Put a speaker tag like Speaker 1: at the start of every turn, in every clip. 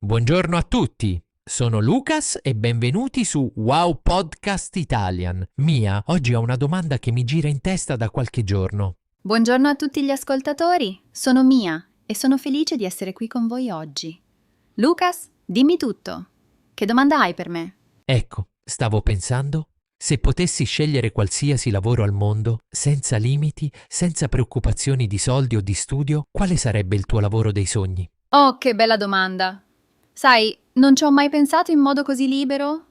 Speaker 1: Buongiorno a tutti, sono Lucas e benvenuti su Wow Podcast Italian. Mia, oggi ho una domanda che mi gira in testa da qualche giorno.
Speaker 2: Buongiorno a tutti gli ascoltatori, sono Mia e sono felice di essere qui con voi oggi. Lucas, dimmi tutto. Che domanda hai per me?
Speaker 1: Ecco, stavo pensando, se potessi scegliere qualsiasi lavoro al mondo, senza limiti, senza preoccupazioni di soldi o di studio, quale sarebbe il tuo lavoro dei sogni?
Speaker 2: Oh, che bella domanda. Sai, non ci ho mai pensato in modo così libero.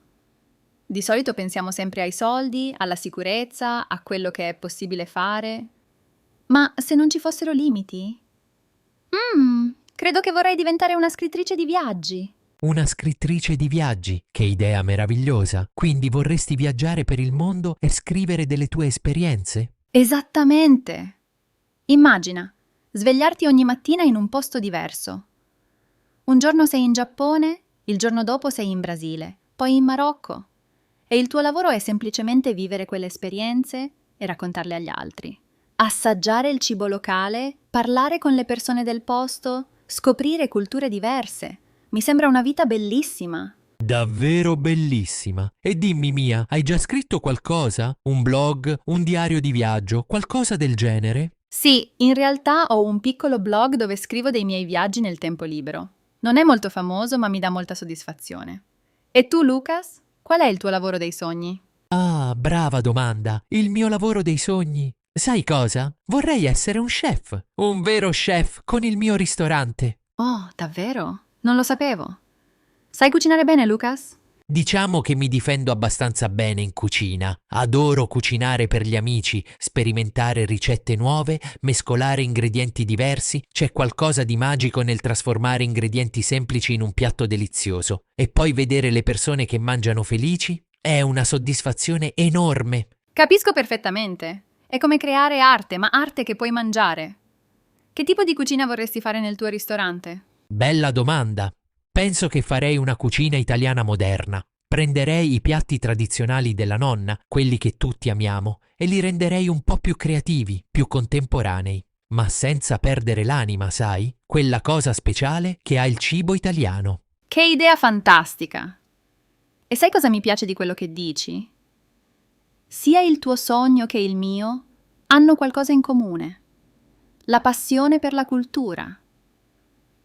Speaker 2: Di solito pensiamo sempre ai soldi, alla sicurezza, a quello che è possibile fare. Ma se non ci fossero limiti? Credo che vorrei diventare una scrittrice di viaggi.
Speaker 1: Una scrittrice di viaggi, che idea meravigliosa! Quindi vorresti viaggiare per il mondo e scrivere delle tue esperienze?
Speaker 2: Esattamente. Immagina, svegliarti ogni mattina in un posto diverso. Un giorno sei in Giappone, il giorno dopo sei in Brasile, poi in Marocco. E il tuo lavoro è semplicemente vivere quelle esperienze e raccontarle agli altri. Assaggiare il cibo locale, parlare con le persone del posto, scoprire culture diverse. Mi sembra una vita bellissima.
Speaker 1: Davvero bellissima. E dimmi Mia, hai già scritto qualcosa? Un blog, un diario di viaggio, qualcosa del genere?
Speaker 2: Sì, in realtà ho un piccolo blog dove scrivo dei miei viaggi nel tempo libero. Non è molto famoso, ma mi dà molta soddisfazione. E tu, Lucas? Qual è il tuo lavoro dei sogni?
Speaker 1: Ah, brava domanda. Il mio lavoro dei sogni. Sai cosa? Vorrei essere un chef. Un vero chef con il mio ristorante.
Speaker 2: Oh, davvero? Non lo sapevo. Sai cucinare bene, Lucas?
Speaker 1: Diciamo che mi difendo abbastanza bene in cucina. Adoro cucinare per gli amici, sperimentare ricette nuove, mescolare ingredienti diversi. C'è qualcosa di magico nel trasformare ingredienti semplici in un piatto delizioso. E poi vedere le persone che mangiano felici è una soddisfazione enorme.
Speaker 2: Capisco perfettamente. È come creare arte, ma arte che puoi mangiare. Che tipo di cucina vorresti fare nel tuo ristorante?
Speaker 1: Bella domanda. Penso che farei una cucina italiana moderna. Prenderei i piatti tradizionali della nonna, quelli che tutti amiamo, e li renderei un po' più creativi, più contemporanei, ma senza perdere l'anima, sai? Quella cosa speciale che ha il cibo italiano.
Speaker 2: Che idea fantastica! E sai cosa mi piace di quello che dici? Sia il tuo sogno che il mio hanno qualcosa in comune. La passione per la cultura.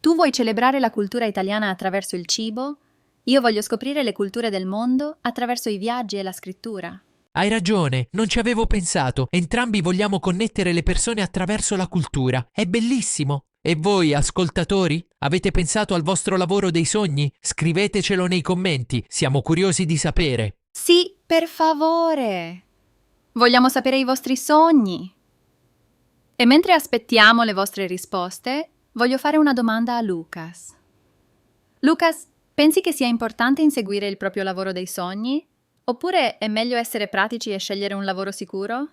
Speaker 2: Tu vuoi celebrare la cultura italiana attraverso il cibo? Io voglio scoprire le culture del mondo attraverso i viaggi e la scrittura.
Speaker 1: Hai ragione, non ci avevo pensato. Entrambi vogliamo connettere le persone attraverso la cultura. È bellissimo. E voi, ascoltatori, avete pensato al vostro lavoro dei sogni? Scrivetecelo nei commenti, siamo curiosi di sapere.
Speaker 2: Sì, per favore! Vogliamo sapere i vostri sogni. E mentre aspettiamo le vostre risposte, voglio fare una domanda a Lucas. Lucas, pensi che sia importante inseguire il proprio lavoro dei sogni? Oppure è meglio essere pratici e scegliere un lavoro sicuro?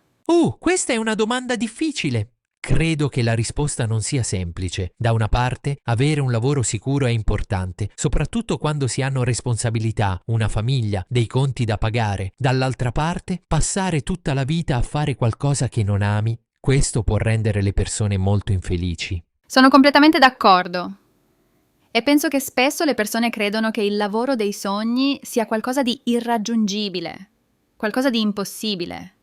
Speaker 1: Questa è una domanda difficile. Credo che la risposta non sia semplice. Da una parte, avere un lavoro sicuro è importante, soprattutto quando si hanno responsabilità, una famiglia, dei conti da pagare. Dall'altra parte, passare tutta la vita a fare qualcosa che non ami, questo può rendere le persone molto infelici.
Speaker 2: Sono completamente d'accordo. E penso che spesso le persone credono che il lavoro dei sogni sia qualcosa di irraggiungibile, qualcosa di impossibile.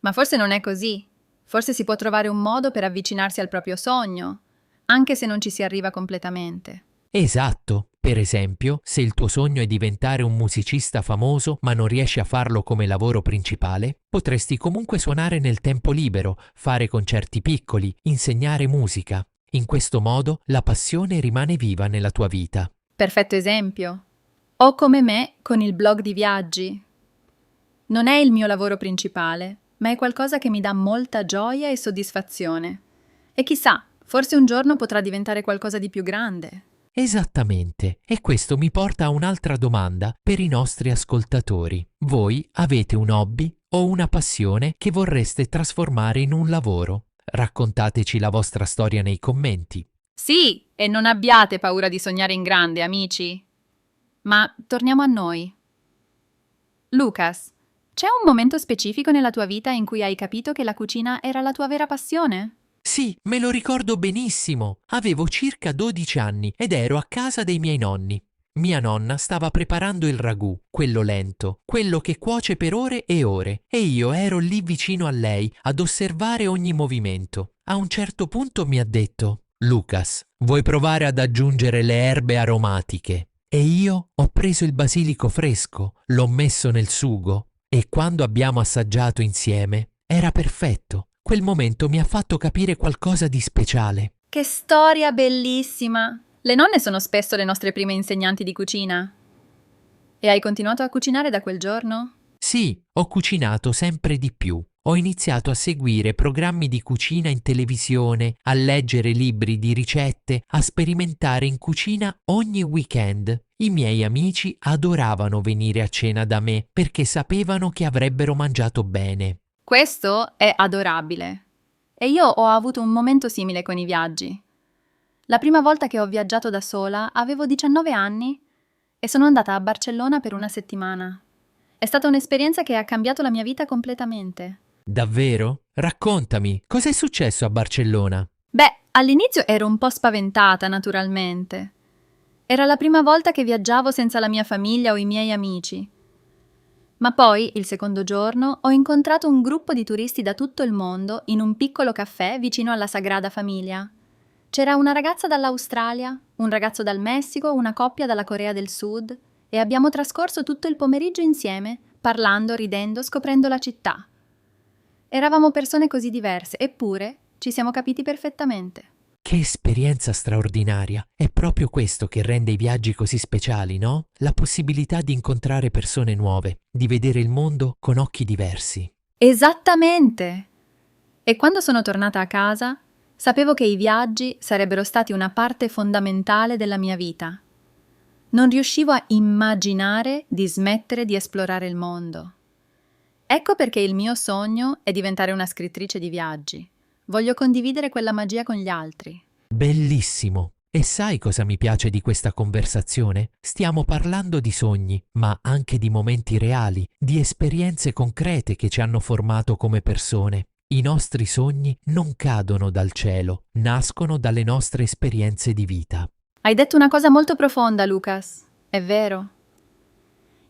Speaker 2: Ma forse non è così. Forse si può trovare un modo per avvicinarsi al proprio sogno, anche se non ci si arriva completamente.
Speaker 1: Esatto. Per esempio, se il tuo sogno è diventare un musicista famoso ma non riesci a farlo come lavoro principale, potresti comunque suonare nel tempo libero, fare concerti piccoli, insegnare musica. In questo modo la passione rimane viva nella tua vita.
Speaker 2: Perfetto esempio. O come me con il blog di viaggi. Non è il mio lavoro principale, ma è qualcosa che mi dà molta gioia e soddisfazione. E chissà, forse un giorno potrà diventare qualcosa di più grande.
Speaker 1: Esattamente. E questo mi porta a un'altra domanda per i nostri ascoltatori. Voi avete un hobby o una passione che vorreste trasformare in un lavoro? Raccontateci la vostra storia nei commenti.
Speaker 2: Sì, e non abbiate paura di sognare in grande, amici. Ma torniamo a noi. Lucas, c'è un momento specifico nella tua vita in cui hai capito che la cucina era la tua vera passione?
Speaker 1: Sì, me lo ricordo benissimo. Avevo circa 12 anni ed ero a casa dei miei nonni. Mia nonna stava preparando il ragù, quello lento, quello che cuoce per ore e ore, e io ero lì vicino a lei ad osservare ogni movimento. A un certo punto mi ha detto: Lucas, vuoi provare ad aggiungere le erbe aromatiche? E io ho preso il basilico fresco, l'ho messo nel sugo e quando abbiamo assaggiato insieme era perfetto. Quel momento mi ha fatto capire qualcosa di speciale.
Speaker 2: Che storia bellissima! Le nonne sono spesso le nostre prime insegnanti di cucina. E hai continuato a cucinare da quel giorno?
Speaker 1: Sì, ho cucinato sempre di più. Ho iniziato a seguire programmi di cucina in televisione, a leggere libri di ricette, a sperimentare in cucina ogni weekend. I miei amici adoravano venire a cena da me perché sapevano che avrebbero mangiato bene.
Speaker 2: Questo è adorabile. E io ho avuto un momento simile con i viaggi. La prima volta che ho viaggiato da sola avevo 19 anni e sono andata a Barcellona per una settimana. È stata un'esperienza che ha cambiato la mia vita completamente.
Speaker 1: Davvero? Raccontami, cos'è successo a Barcellona?
Speaker 2: Beh, all'inizio ero un po' spaventata, naturalmente. Era la prima volta che viaggiavo senza la mia famiglia o i miei amici. Ma poi, il secondo giorno, ho incontrato un gruppo di turisti da tutto il mondo in un piccolo caffè vicino alla Sagrada Famiglia. C'era una ragazza dall'Australia, un ragazzo dal Messico, una coppia dalla Corea del Sud e abbiamo trascorso tutto il pomeriggio insieme, parlando, ridendo, scoprendo la città. Eravamo persone così diverse, eppure ci siamo capiti perfettamente.
Speaker 1: Che esperienza straordinaria! È proprio questo che rende i viaggi così speciali, no? La possibilità di incontrare persone nuove, di vedere il mondo con occhi diversi.
Speaker 2: Esattamente! E quando sono tornata a casa, sapevo che i viaggi sarebbero stati una parte fondamentale della mia vita. Non riuscivo a immaginare di smettere di esplorare il mondo. Ecco perché il mio sogno è diventare una scrittrice di viaggi. Voglio condividere quella magia con gli altri.
Speaker 1: Bellissimo! E sai cosa mi piace di questa conversazione? Stiamo parlando di sogni, ma anche di momenti reali, di esperienze concrete che ci hanno formato come persone. I nostri sogni non cadono dal cielo, nascono dalle nostre esperienze di vita.
Speaker 2: Hai detto una cosa molto profonda, Lucas. È vero.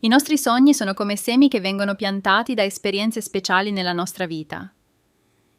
Speaker 2: I nostri sogni sono come semi che vengono piantati da esperienze speciali nella nostra vita.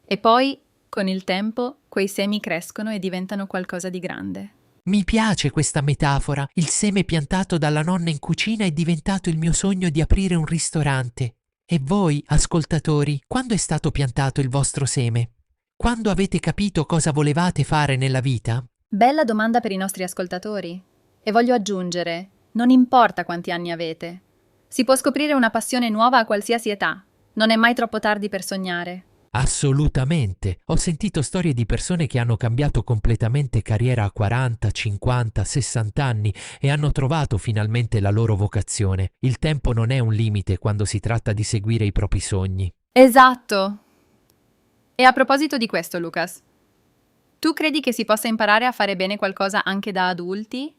Speaker 2: E poi, con il tempo, quei semi crescono e diventano qualcosa di grande.
Speaker 1: Mi piace questa metafora. Il seme piantato dalla nonna in cucina è diventato il mio sogno di aprire un ristorante. E voi, ascoltatori, quando è stato piantato il vostro seme? Quando avete capito cosa volevate fare nella vita?
Speaker 2: Bella domanda per i nostri ascoltatori. E voglio aggiungere, non importa quanti anni avete. Si può scoprire una passione nuova a qualsiasi età. Non è mai troppo tardi per sognare.
Speaker 1: Assolutamente. Ho sentito storie di persone che hanno cambiato completamente carriera a 40, 50, 60 anni e hanno trovato finalmente la loro vocazione. Il tempo non è un limite quando si tratta di seguire i propri sogni.
Speaker 2: Esatto. E a proposito di questo, Lucas, tu credi che si possa imparare a fare bene qualcosa anche da adulti?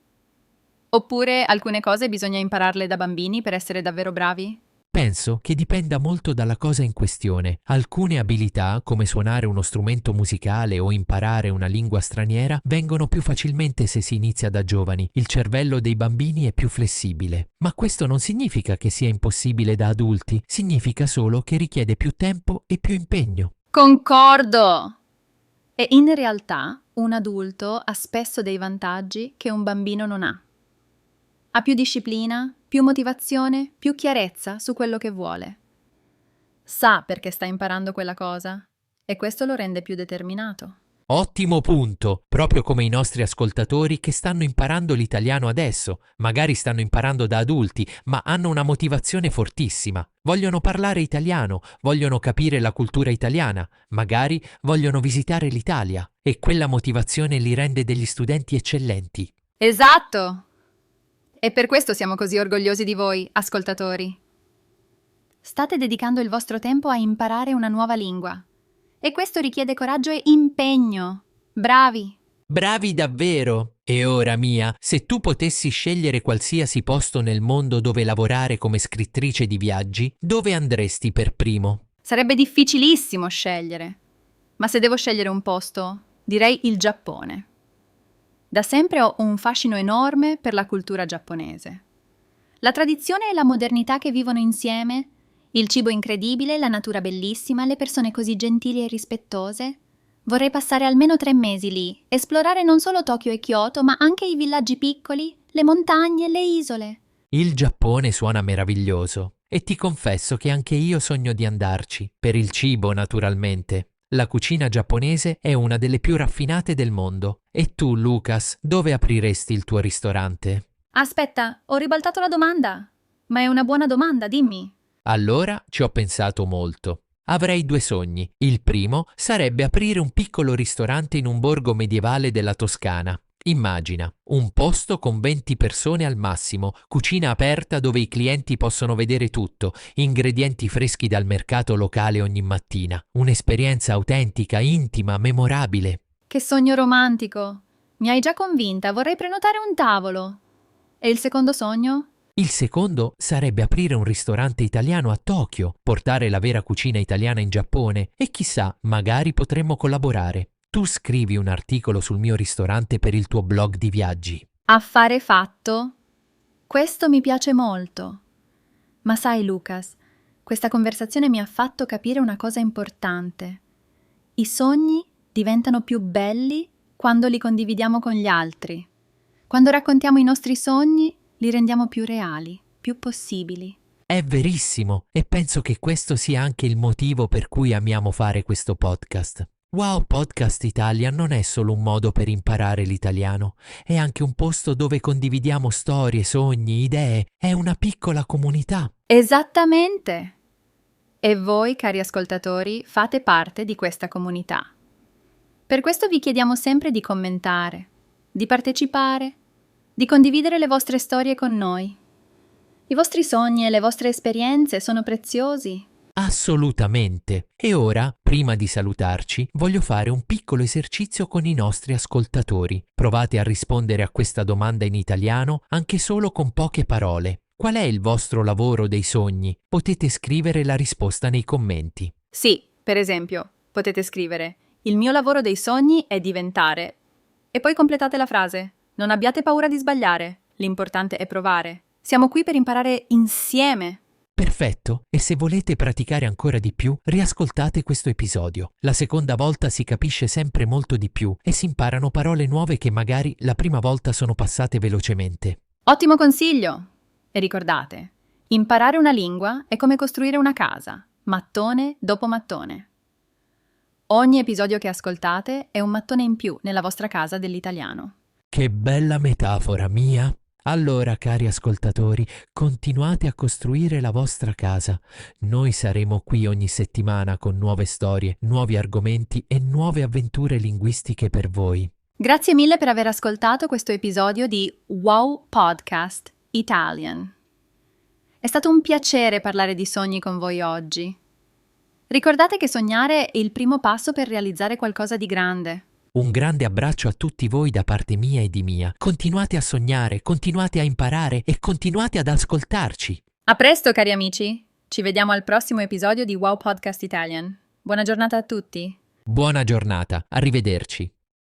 Speaker 2: Oppure alcune cose bisogna impararle da bambini per essere davvero bravi?
Speaker 1: Penso che dipenda molto dalla cosa in questione. Alcune abilità, come suonare uno strumento musicale o imparare una lingua straniera, vengono più facilmente se si inizia da giovani. Il cervello dei bambini è più flessibile. Ma questo non significa che sia impossibile da adulti, significa solo che richiede più tempo e più impegno.
Speaker 2: Concordo! E in realtà un adulto ha spesso dei vantaggi che un bambino non ha. Ha più disciplina, più motivazione, più chiarezza su quello che vuole. Sa perché sta imparando quella cosa e questo lo rende più determinato.
Speaker 1: Ottimo punto, proprio come i nostri ascoltatori che stanno imparando l'italiano adesso, magari stanno imparando da adulti, ma hanno una motivazione fortissima. Vogliono parlare italiano, vogliono capire la cultura italiana, magari vogliono visitare l'Italia e quella motivazione li rende degli studenti eccellenti.
Speaker 2: Esatto! E per questo siamo così orgogliosi di voi, ascoltatori. State dedicando il vostro tempo a imparare una nuova lingua. E questo richiede coraggio e impegno. Bravi!
Speaker 1: Bravi davvero! E ora Mia, se tu potessi scegliere qualsiasi posto nel mondo dove lavorare come scrittrice di viaggi, dove andresti per primo?
Speaker 2: Sarebbe difficilissimo scegliere. ma se devo scegliere un posto, direi il Giappone. Da sempre ho un fascino enorme per la cultura giapponese. La tradizione e la modernità che vivono insieme, il cibo incredibile, la natura bellissima, le persone così gentili e rispettose. Vorrei passare almeno 3 mesi lì, esplorare non solo Tokyo e Kyoto, ma anche i villaggi piccoli, le montagne, le isole.
Speaker 1: Il Giappone suona meraviglioso e ti confesso che anche io sogno di andarci, per il cibo naturalmente. La cucina giapponese è una delle più raffinate del mondo. E tu, Lucas, dove apriresti il tuo ristorante?
Speaker 2: Aspetta, ho ribaltato la domanda. Ma è una buona domanda, dimmi.
Speaker 1: Allora ci ho pensato molto. Avrei 2 sogni. Il primo sarebbe aprire un piccolo ristorante in un borgo medievale della Toscana. Immagina, un posto con 20 persone al massimo, cucina aperta dove i clienti possono vedere tutto, ingredienti freschi dal mercato locale ogni mattina. Un'esperienza autentica, intima, memorabile.
Speaker 2: Che sogno romantico. Mi hai già convinta, vorrei prenotare un tavolo. E il secondo sogno?
Speaker 1: Il secondo sarebbe aprire un ristorante italiano a Tokyo, portare la vera cucina italiana in Giappone e chissà, magari potremmo collaborare. Tu scrivi un articolo sul mio ristorante per il tuo blog di viaggi.
Speaker 2: Affare fatto? Questo mi piace molto. Ma sai, Lucas, questa conversazione mi ha fatto capire una cosa importante. I sogni diventano più belli quando li condividiamo con gli altri. Quando raccontiamo i nostri sogni, li rendiamo più reali, più possibili.
Speaker 1: È verissimo e penso che questo sia anche il motivo per cui amiamo fare questo podcast. Wow Podcast Italia non è solo un modo per imparare l'italiano, è anche un posto dove condividiamo storie, sogni, idee, è una piccola comunità.
Speaker 2: Esattamente! E voi, cari ascoltatori, fate parte di questa comunità. Per questo vi chiediamo sempre di commentare, di partecipare, di condividere le vostre storie con noi. I vostri sogni e le vostre esperienze sono preziosi.
Speaker 1: Assolutamente. E ora, prima di salutarci, voglio fare un piccolo esercizio con i nostri ascoltatori. Provate a rispondere a questa domanda in italiano anche solo con poche parole. Qual è il vostro lavoro dei sogni? Potete scrivere la risposta nei commenti.
Speaker 2: Sì, per esempio, potete scrivere: il mio lavoro dei sogni è diventare. E poi completate la frase. Non abbiate paura di sbagliare. L'importante è provare. Siamo qui per imparare insieme.
Speaker 1: Perfetto, e se volete praticare ancora di più, riascoltate questo episodio. La seconda volta si capisce sempre molto di più e si imparano parole nuove che magari la prima volta sono passate velocemente.
Speaker 2: Ottimo consiglio! E ricordate, imparare una lingua è come costruire una casa, mattone dopo mattone. Ogni episodio che ascoltate è un mattone in più nella vostra casa dell'italiano.
Speaker 1: Che bella metafora mia! Allora, cari ascoltatori, continuate a costruire la vostra casa. Noi saremo qui ogni settimana con nuove storie, nuovi argomenti e nuove avventure linguistiche per voi.
Speaker 2: Grazie mille per aver ascoltato questo episodio di Wow Podcast Italian. È stato un piacere parlare di sogni con voi oggi. Ricordate che sognare è il primo passo per realizzare qualcosa di grande.
Speaker 1: Un grande abbraccio a tutti voi da parte mia e di Mia. Continuate a sognare, continuate a imparare e continuate ad ascoltarci.
Speaker 2: A presto, cari amici! Ci vediamo al prossimo episodio di Wow Podcast Italian. Buona giornata a tutti!
Speaker 1: Buona giornata, arrivederci.